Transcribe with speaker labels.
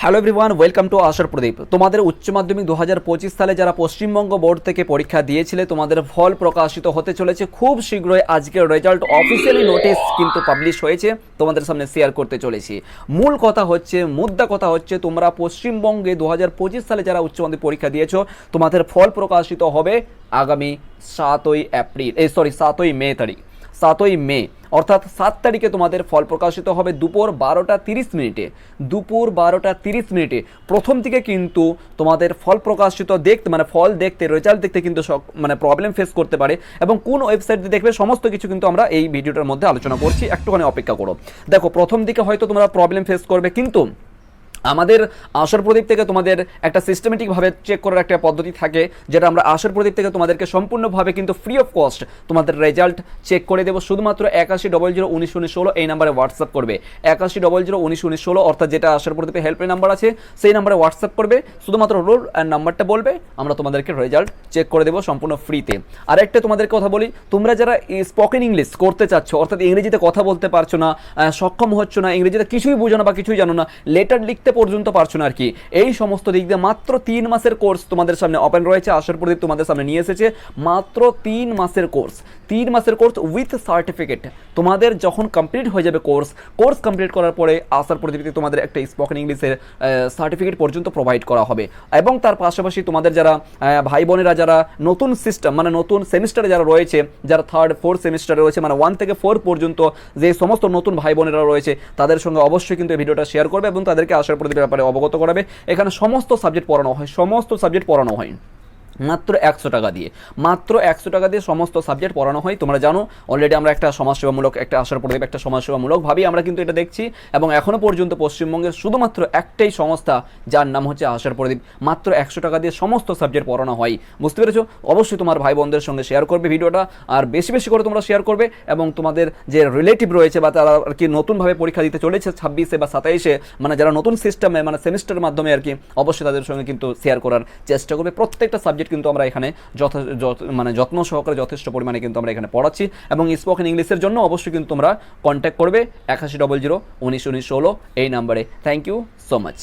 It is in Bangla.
Speaker 1: হ্যালো এভরিওয়ান, ওয়েলকাম টু আশার প্রদীপ। তোমাদের উচ্চ মাধ্যমিক 2025 সালে যারা পশ্চিমবঙ্গ বোর্ড থেকে পরীক্ষা দিয়েছিলে, তোমাদের ফল প্রকাশিত হতে চলেছে খুব শীঘ্রই। আজকের রেজাল্ট অফিসিয়ালি নোটিশ কিন্তু পাবলিশ হয়েছে, তোমাদের সামনে শেয়ার করতে চলেছি। মূল কথা হচ্ছে, মুদ্রা কথা হচ্ছে, তোমরা পশ্চিমবঙ্গে 2025 সালে যারা উচ্চ মাধ্যমিক পরীক্ষা দিয়েছো, তোমাদের ফল প্রকাশিত হবে আগামী 7ই মে তারিখ। 7ই মে অর্থাৎ 7 তারিখে তোমাদের ফল প্রকাশিত হবে দুপুর 12টা 30 মিনিটে। দুপুর 12টা 30 মিনিটে প্রথম দিকে কিন্তু তোমাদের ফল প্রকাশিত ফল দেখতে, রেজাল্ট দেখতে কিন্তু প্রবলেম ফেস করতে পারে, এবং কোন ওয়েবসাইট দিয়ে দেখবে সমস্ত কিছু কিন্তু আমরা এই ভিডিওটার মধ্যে আলোচনা করছি। একটুখানি অপেক্ষা করো। দেখো, প্রথম দিকে হয়তো তোমরা প্রবলেম ফেস করবে, কিন্তু আমাদের আশার প্রদীপ থেকে তোমাদের একটা সিস্টেমেটিকভাবে চেক করার একটা পদ্ধতি থাকে, যেটা আমরা আশার প্রদীপ থেকে তোমাদেরকে সম্পূর্ণভাবে কিন্তু ফ্রি অফ কস্ট তোমাদের রেজাল্ট চেক করে দেবো। শুধুমাত্র 8100191916 এই নাম্বারে হোয়াটসঅ্যাপ করবে। 8100191916 অর্থাৎ যেটা আশার প্রদীপে হেল্পলাইন নাম্বার আছে, সেই নাম্বারে হোয়াটসঅ্যাপ করবে। শুধুমাত্র রোল অ্যান্ড নাম্বারটা বলবে, আমরা তোমাদেরকে রেজাল্ট চেক করে দেবো সম্পূর্ণ ফ্রিতে। আর একটা তোমাদের কথা বলি, তোমরা যারা স্পোকেন ইংলিশ করতে চাচ্ছ, অর্থাৎ ইংরেজিতে কথা বলতে পারছো না, সক্ষম হচ্ছ না, ইংরেজিতে কিছুই বুঝো না বা কিছুই জানো না, লেটার লিখতে পর্যন্ত পারছো না আর কি, এই সমস্ত দিক দিয়ে মাত্র 3 মাসের কোর্স তোমাদের সামনে ওপেন রয়েছে। আশার প্রদীপ তোমাদের সামনে নিয়ে এসেছে মাত্র 3 মাসের কোর্স। 3 মাসের কোর্স উইথ সার্টিফিকেট। তোমাদের যখন কমপ্লিট হয়ে যাবে কোর্স কমপ্লিট করার পরে আশার প্রদীপে তোমাদের একটা স্পোকেন ইংলিশের সার্টিফিকেট পর্যন্ত প্রোভাইড করা হবে। এবং তার পাশাপাশি তোমাদের যারা ভাই বোনেরা যারা নতুন সিস্টেম নতুন সেমিস্টারে যারা রয়েছে, যারা 3rd 4th সেমিস্টারে রয়েছে, 1 থেকে 4 পর্যন্ত যে সমস্ত নতুন ভাই বোনেরা রয়েছে, তাদের সঙ্গে অবশ্যই কিন্তু এই ভিডিওটা শেয়ার করবে এবং তাদেরকে আশার প্রদীপের ব্যাপারে অবগত করাবে। এখানে সমস্ত সাবজেক্ট পড়ানো হয় মাত্র 100 টাকা দিয়ে। মাত্র 100 টাকা দিয়ে সমস্ত সাবজেক্ট পড়ানো হয়। তোমরা জানো অলরেডি আমরা একটা সমাজসেবামূলক, একটা আশার প্রদীপ একটা সমাজসেবামূলকভাবেই আমরা কিন্তু এটা দেখছি, এবং এখনও পর্যন্ত পশ্চিমবঙ্গের শুধুমাত্র একটাই সংস্থা যার নাম হচ্ছে আশার প্রদীপ। মাত্র 100 টাকা দিয়ে সমস্ত সাবজেক্ট পড়ানো হয়। বুঝতে পেরেছো? অবশ্যই তোমার ভাই বোনদের সঙ্গে শেয়ার করবে ভিডিওটা, আর বেশি বেশি করে তোমরা শেয়ার করবে, এবং তোমাদের যে রিলেটিভ রয়েছে বা তারা আর কি নতুনভাবে পরীক্ষা দিতে চলেছে 26-এ বা 27-এ, যারা নতুন সিস্টেমে সেমিস্টারের মাধ্যমে আর কি, অবশ্যই তাদের সঙ্গে কিন্তু শেয়ার করার চেষ্টা করবে। প্রত্যেকটা সাবজেক্ট কিন্তু আমরা এখানে যত্ন সহকারে যথেষ্ট পরিমাণে কিন্তু আমরা এখানে পড়াচ্ছি, এবং স্পোকেন ইংলিশের জন্য অবশ্যই কিন্তু তোমরা কন্ট্যাক্ট করবে 8100191916 এই নাম্বারে। Thank you so much.